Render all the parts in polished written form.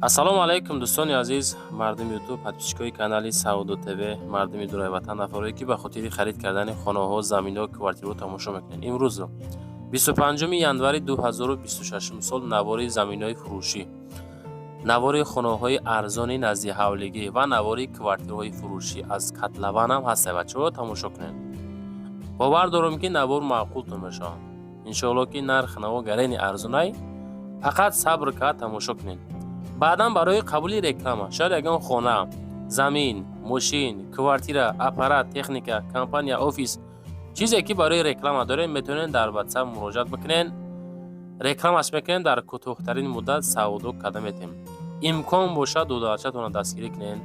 ассалому алайкум дӯстони азиз, мардуми ютуб, подписчикои канали Саудо ТВ, мардуми дураи ватан, нафарое ки ба хотири харид кардани хонаҳо, заминҳо, квартираҳо тамошо мекунед. Имрӯз 25 январи 2026 сол навори заминҳои фурӯшӣ, навори хонаҳои арзони назди ҳавлигӣ ва навори квартираҳои фурӯшӣ аз Котлаван ҳам ҳастед. Бачаҳо тамошо кунед. бовар дорам ки навор маъқултон мешавад. иншоалло ки нарх наво гарени арзонай, фақат сабр кард тамошо кунед. баъдан барои қабули реклама шояд ягон хона, замин, мошин, квартира, аппарат, техника, компания, офис чизе ки барои реклама дорем метавонен дар WhatsApp муроҷиат бикунен. рекламаш мекунен, дар кӯтоҳтарин муддат саудо карда метем. имкон бошад додачатона дастгирӣ кунен,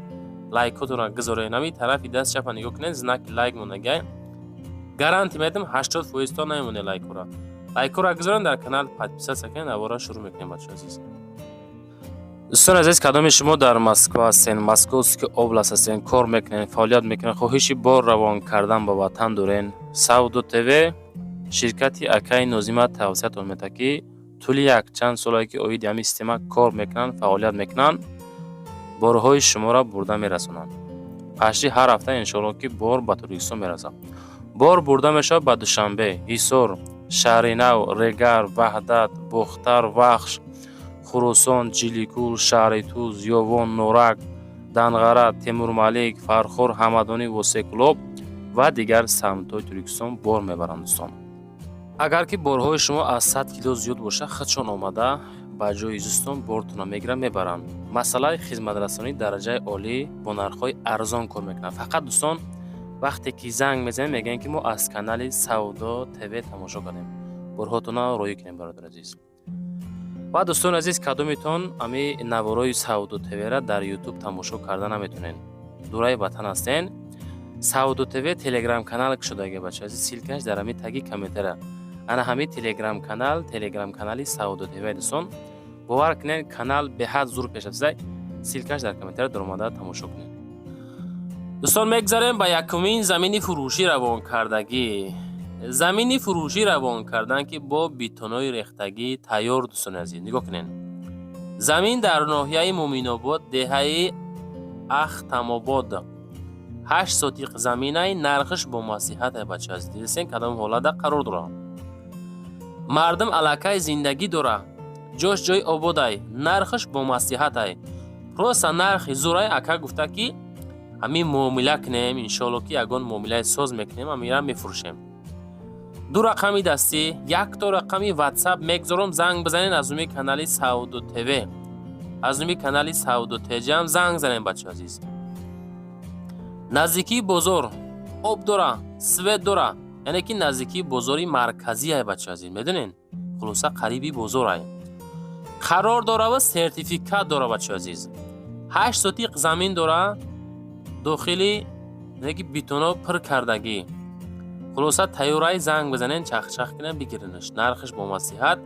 лайкотона гузорен, ҳами тарафи даст чапа нигоҳ кунен, знаки лайк монагай. гаранти медам 80% то намемоне лайкора. лайкора гузорен, дар канал подписатсия кунен, аввора шурӯъ мекунем бачаҳо азиз. дӯстони азиз, кадоми шумо дар Москва ҳастен, Московский област ҳастен, кор мекунен, фаъолият мекунен, хоҳиши бор равон кардан ба ватан дорен, Саудо ТВ ширкати Акаи Нозима тавсиятон метавад ки тӯли якчанд солае ки оиди ҳамин система кор мекунанд, фаъолият мекунанд, борҳои шуморо бурда мерасонанд. пашти ҳар ҳафта иншоалло ки бор ба Торкистон мерасад. бор бурда мешавад ба Душанбе, Ҳисор, Шаҳринав, Регар, Ваҳдат, Бохтар, Вахш, Хурусон, Ҷиликул, Шаҳри Туз, Ёвон, Норак, Данғара, Темурмалик, Фархор, Ҳамадонӣ, Восекулоб ва дигар самтҳои Туркистон бор мебаранд. дӯстон, агар ки борҳои шумо аз 100 кило зиёд боша, худшон омада ба ҷои зистон бортона мегиранд, мебаранд. масъалаи хизматрасонӣ дараҷаи олӣ бо нархҳои арзон кор мекунанд. фақат дӯстон, вақте ки занг мезанем мегӯянд ки мо аз канали Саудо ТВ тамошо кардем. борҳотона роӣ кунем бародар азиз. ва дӯстони азиз, кадомитон ами наворои Саудо ТВ-ра дар YouTube тамошо карда наметонен, дураи ватан ҳастен, Саудо ТВ телеграм канал кушодаги бача азиз, силкаш дар ҳами таги комментара. ана ҳами телеграм канали Саудо ТВ дӯстон, бовар кунед, канал беҳад зур пеш афзай, силкаш дар комментара дар омада тамошо кунед. дӯстон, мегзарем ба якумин замини фурӯшӣ равонкардагӣ. замини фурӯшӣ равон кардан ки бо битонои рехтагӣ тайёр. дӯстони азиз, нигоҳ кунед. замин дар ноҳияи Муъминобод, деҳаи Ахтамобод, 8 сотиқ заминай, нархиш бо маслиҳатай бача азиз. дидесен кадом ҳолатда қарор дорад. мардум аллакай зиндагӣ дора, ҷош ҷои ободай, нархиш бо маслиҳатай. просто нархи зурай ака гуфта ки ҳамин муомила кунем, иншоалло ки ягон муомилаи соз мекунем, ҳамира мефурӯшем. 2 рақами дастӣ, 1 рақами WhatsApp мегзорам, занг бизанен аз умми канали Саудо ТВ. аз умми канали Саудо ТВ ҳам занг занем бачаҳо азиз. наздикии бозор об дора, свет дора, яъне ки наздикии бозори марказӣ ай бачаҳо азиз, медонен? хулоса қариби бозор ай. қарор дора ва сертификат дора бачаҳо азиз. 8 сотиқ замин дора, дохили яъне ки битоно пир кардагӣ. хулоса тайёрай, занг бизанен, чахчах кунен, бигиринаш. нархиш бо маслиҳат,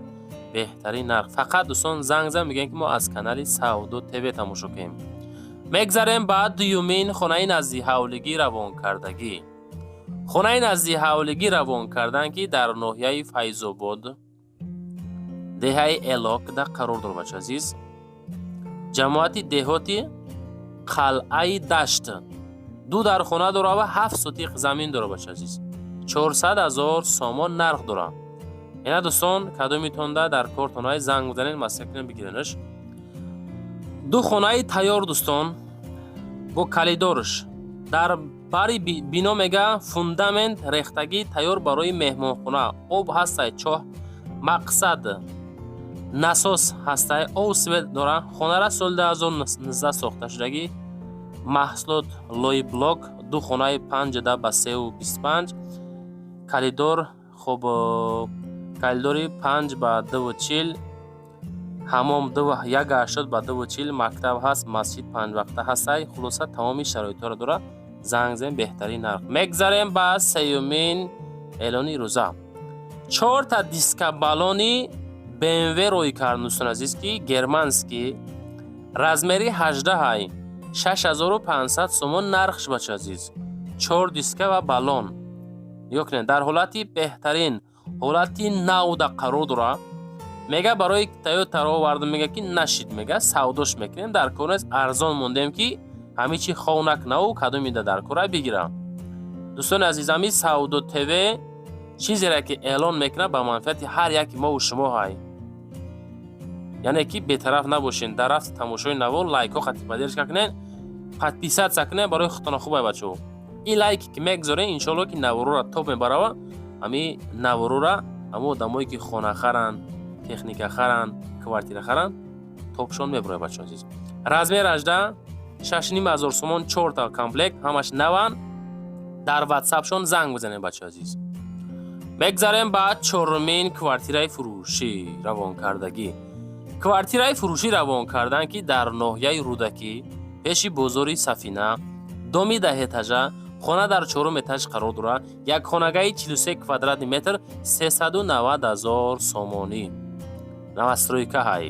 беҳтарин нарх. фақат дӯстон занг зан, мегӯянд ки мо аз канали Саудо ТВ тамошо кунем. мегзарем ба дуюмин хонаи назди ҳавлигӣ равонкардагӣ. хонаи назди ҳавлигӣ равон кардан ки дар ноҳияи Файзобод, деҳаи Элокда қарор дорад бачаҳо азиз. ҷамоати деҳоти Қалъаи Дашт. 2 дар хона дора ва 7 сотиқ замин дора бачаҳо азиз. 400,000 сомон нарх дора. яна дӯстон, кадомитонда дар кортонаи занг бизанен, масъала кунен, бигиринаш. 2 хонаи тайёр дӯстон, бо калидорш. дар бари бино мега фундамент рехтагӣ тайёр барои меҳмонхона. об ҳастай, чоҳ мақсад, насос ҳастай, об свет дора. хонара соли 2019 сохта шудагӣ. маҳсулот лои блок. 2 хонаи 5 ба 325. калидор, хоб калидори 5 ба 240. ҳамом 180 ба 240. мактаб ҳаст, масҷид 5 вақта ҳастай. хулоса тамоми шароитҳоро дора. занг зен, беҳтарин нарх. мегзарем ба сеюмин эълони рӯза. 4 та диска балони BMW рӯй кард дӯстон азиз ки германский, размери 18 ай, 6500 сомон нархш бачаҳо азиз. 4 диска ва балон. ёк не дар ҳолати беҳтарин, ҳолати навда қарор дора. میگه برای تویوتا رو آوردم، میگه که نشید، میگه سوداش میکنیم در کنز ارزان موندیم که همه چی خونک نو کدوم میده در کره بگیرم. دوستان عزیزم، این سعودو تیوی چیزی را که اعلان میکنه به منفعت هر یک ما و شما های، یعنی که بی‌طرف نباشین، در رفت تماشای نوو لایک ها خطی بدرش کنین، подписаться سکنین برای خودتون خوبه بچه‌ها. این لایک که میگذارین ان شاء الله که نوورو را توپ میبره و همین نوورو را همو آدمایی که خانه خرن، تکنیک خرن، کوارتیر خرن توپشون میبره بچه‌ها عزیز. رزمیر 18 6,500 سومون 4 تا کامپلکت همش نوان. در واتساپشون زنگ بزنین بچه‌ها عزیز. بگذاریم بعد چهارمین کوارتیرای فروشی روان کردگی. کوارتیرای فروشی روان کردن که در ناحیه رودکی پیش بازار سفینه دومی 10 اتاژه خانه در 4 اتاژ قرار دارد. یک خانگاه 43 کвадрат метр 390,000 сомонӣ. новостройка ҳай.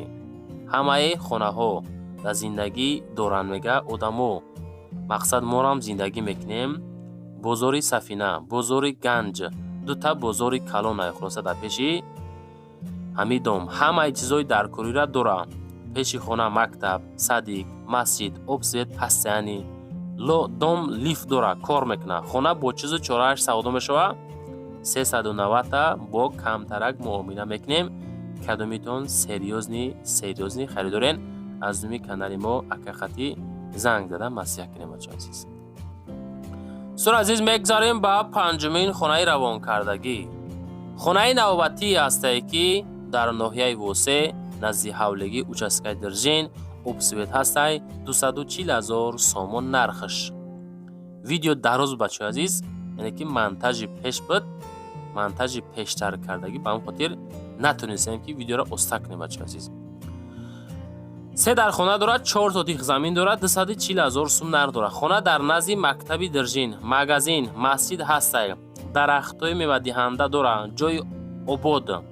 ҳамаи хонаҳо дар зиндагӣ доранд, мега одамо мақсад морам зиндагӣ мекунем. бозори сафина, бозори ганҷ, дута бозори калонай хулоса дар пеши ҳамин дом ҳамаи чизои даркориро дора. пеши хона мактаб, садик, масҷид, обсвет пастяни ло дом лифт дора, кор мекуна. хона бо чизу чорааш савдо мешава. 390 бо камтарак муомила мекунем. кадомитон серьёзни харидорен аз думи канали мо акахати занг дада масиҳ кунем бачаҳо азиз. دوستان عزیز میگذاریم با پنجمین خانه روانکردگی. خانه نوبتی است که در ناحیه ووسه نزدیک حولگی участка درجین обсвет هست. 240,000 سومون نرخش. ویدیو دراز بچه عزیز، یعنی که монтажи پیش بود، монтажи پیشتر کردگی به اون خاطر نتونستیم که ویدیو را استا کنیم بچه عزیز. 3 در خانه دارد، 4 تا تیغ زمین دارد، 240,000 سوم نرخ دارد. خانه در نزدیک مکتبی درجین، مغازین، مسجد هست. درختای میوه دهنده دارد، جای آباد.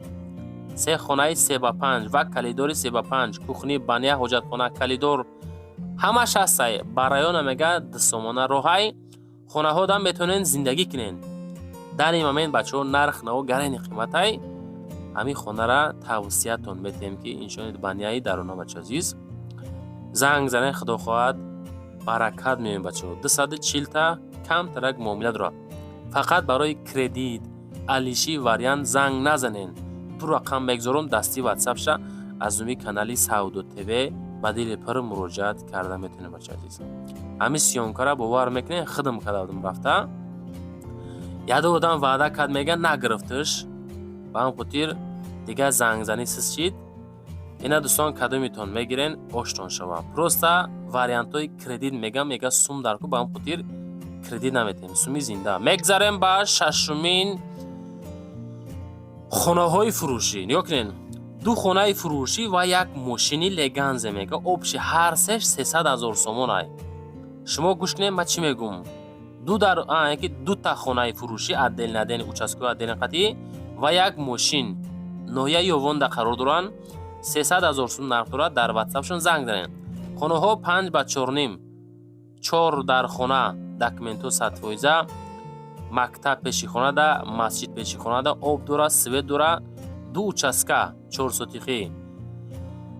3 خانه 3x5 و کلیدور 3x5، کوخنی، بانیا، حاجتخانه، کلیدور همش هست. برایان میگه 2 سومانه راهی خانه ها دم میتونن زندگی کنین. در این مومنت بچه‌ها نرخ نو گرین قیمتای همین خانه را توصیه‌تون می‌دیم که انشاء بنیایی درونه بچه عزیز. زنگ زنه خدا خواهد برکت می‌بینیم بچه‌ها. 240 تا کم ترک معامله داره. فقط برای کردیت الیشی واریانت زنگ نزنین. دو رقم بگذارم دستی واتساپ شه از اون کانالی سعودو تیوی بدیل پر مراجعت کرده میتونه بچه عزیز. همین سیانکارا باور میکنه خدم کردم رفته. یاد آدم وعده کرد میگه نگرفتش. با هم خاطر دیگه زنگ زنی سیز شید. اینا دوستان کدومیتون میگیرن آشتون شوم. پروستا واریانتای کردیت میگه سوم درکو با هم خاطر کردیت نمیتیم. سومی زنده. میگذاریم با ششمین خانه های فروشی. نیا کنین. 2 خانه فروشی و یک ماشینی لگنز میگه آبش هر سش 300,000 سومون های. شما گوش کنین من چی میگم. دو تا خانه فروشی عدل ندین участка عدل قطعی و یک ماشین ناحیه یوان در قرار دارن. 300,000 سوم نرخ دارد. در واتساپشون زنگ زنین. خانه ها 5x4.5، 4 در خانه داکمنتو 100%، مکتب پیشی خانه ده، مسجد پیشی خانه ده، آب داره، سویت داره، 2 участка 4 سوتیخی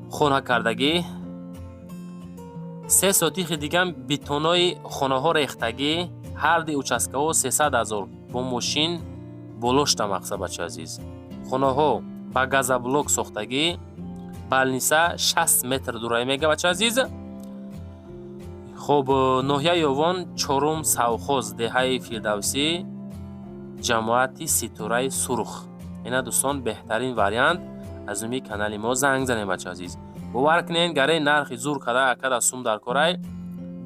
خانه کردگی، 3 سوتیخی دیگه بیتونای خانه ها ریختگی. هر دی участка ها 300,000 با ماشین بلوشت مقصد بچه عزیز. خانه ها با گازابلوک ساختگی، بالنیسه 60 متر دورایی میگه بچه عزیز. خب ناحیه یوان 4 سوخوز دهه فیردوسی جماعتی ستاره سرخ. اینا دوستان بهترین واریانت از اون کانال ما زنگ زنین بچه عزیز. باور کنین گره نرخ زور کده سوم در کارای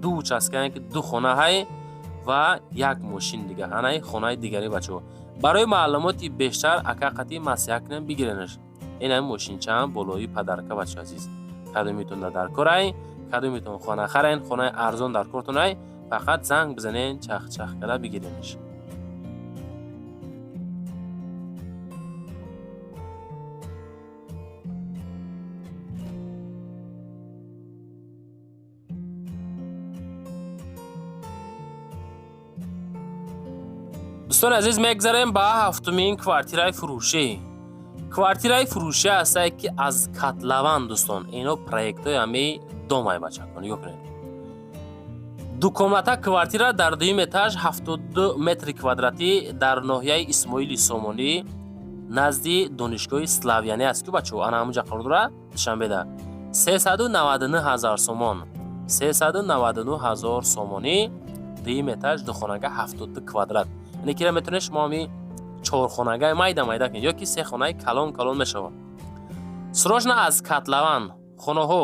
2 участка که 2 خانه های و یک ماشین دیگه هنای خانه دیگری بچه ها. برای معلوماتی بیشتر اکاقتی مسیح کنین بگیرنش. این هم ماشین چند بالایی پدرکه بچه عزیز. کدومیتون در کارای، کدومیتون خانه خرین، خانه ارزان در کارتون های. فقط زنگ بزنین چخ کده بگیرنش. دوستان عزیز میگذاریم با هفتمین کوارتیرای فروشی. квартираи фурӯшӣ ҳастае ки аз катлаван дӯстон. Ино проектҳои ҳамаи домай бачакон. Нигоҳ кунед. Дукомата квартира дар дуюм этаж 72 метри квадратӣ дар ноҳияи Исмоили Сомонӣ назди донишгоҳи Славяне аст ки бачаҳо ана ҳамунҷа қарор дора Душанбеда. 399,000 сомон. 399,000 сомонӣ дуюм этаж духонага 72 квадрат. Яъне ки метавонед шумо ҳами 4 хонагаи майда кунед ёки 3 хонаи калон мешавад. Срочно аз катлаван хонаҳо.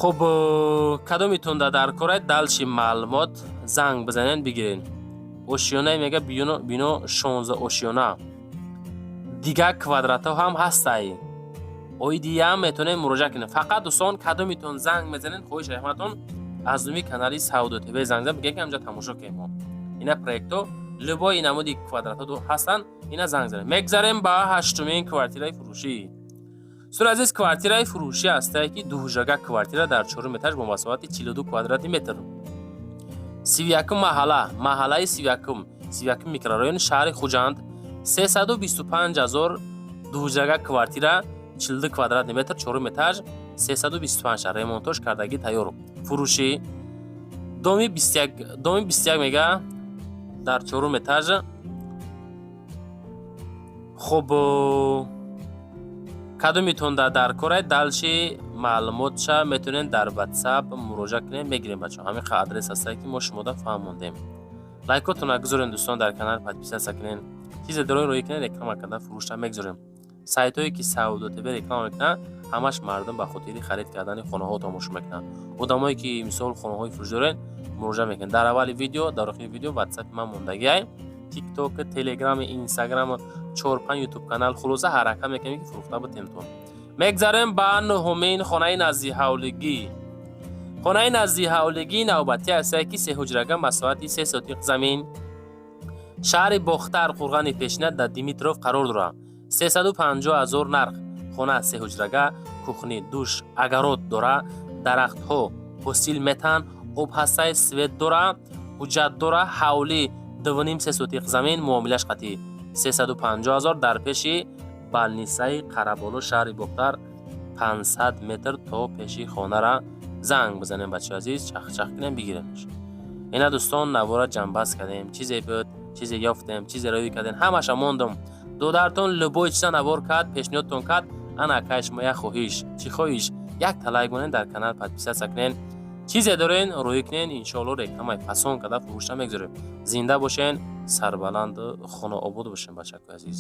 хуб кадомитон дар кораи далши маълумот занг бизанед бигиред. ошиёна мега бино 16 ошиёна. Дига квадратҳо ҳам ҳастай. оидиям метавонед муроҷиат кунед. Фақат дӯстон кадомитон занг мезанед хоҳиш раҳматон аз думи канали Сауду ТВ занг зан бигӯед ки ҳамҷа тамошо кунем. Ина проектҳо любой намуди квадратҳо ҳастанд. Ина занг занед. Мегзарем ба 8-мин квартираи фурӯшӣ. Дӯстон азиз, квартираи фурӯшӣ ҳастае ки дуҳуҷрага квартира дар 4 этаж бо масоҳати 42 квадрати метр. 31 маҳаллаи 31 микрорайони шаҳри Хуҷанд 325,000 дуҳуҷрага квартира 42 квадрати метр 4 этаж 325 ремонтош кардагӣ тайёр. Фурӯшӣ доми 21 мега дар 4 этаж. хуб кадомитон дар кораи далши маълумотша метавонед дар WhatsApp муроҷиат кунед. мегирем бачаҳо. ҳамин адрес ҳастае ки мо шумода фаҳмондем. лайкотона гузорен дӯстон, дар канал подписатсия кунед. чизе дарои роӣ кунед реклама карда фурӯшта мегзорем. сайтҳое ки Сауду ТВ реклама мекунад ҳамаш мардум ба хотири харид кардани хонаҳо тамошо мекунанд. одамое ки мисол хонаҳои фурӯш дорен муроҷиат мекунед. дар аввали видео дар охири видео WhatsApp ман мондагиай, TikTok, Telegram, Instagram, 4-5 YouTube канал хулоса ҳаракат мекунем ки фурӯхта бутемтон. мегзарем ба 9-мин хонаи назди ҳавлигӣ. хонаи назди ҳавлигӣ навбатӣ ҳастае ки 3 ҳуҷрага масоҳати 3 сотиқ замин шаҳри Бохтар Қурғани Пешина дар Димитров қарор дорад. 350,000 нарх. хона 3 ҳуҷрага, кухни, душ, агарод дора, дарахтҳо ҳосил метан, обҳастаи свет дора, ҳуҷҷат дора, ҳавли 2.5 сотиқ замин, муомилаш қатъӣ. 350,000 дар пеши балнисаи Қараболо шаҳри Бохтар 500 метр то пеши хонара занг бизанем бачаҳои азиз, чах кунем бигиренш. ина дӯстон навора ҷамъбаст кардем. чизе буд, чизе ёфтем, чизе равӣ кардем, ҳамаша мондум. додаратон любой чиза навор кард, пешниҳодтон кард, ана кайш мо як хоҳиш, чӣ хоҳиш, як талайк монед дар канал подписатсия кунед. чизе дорен роӣ кунед, иншоалло рекламаи фасон карда фурӯшта мегзорем. зинда бошен, сарбаланду хонаобод бошен бачаҳои азиз.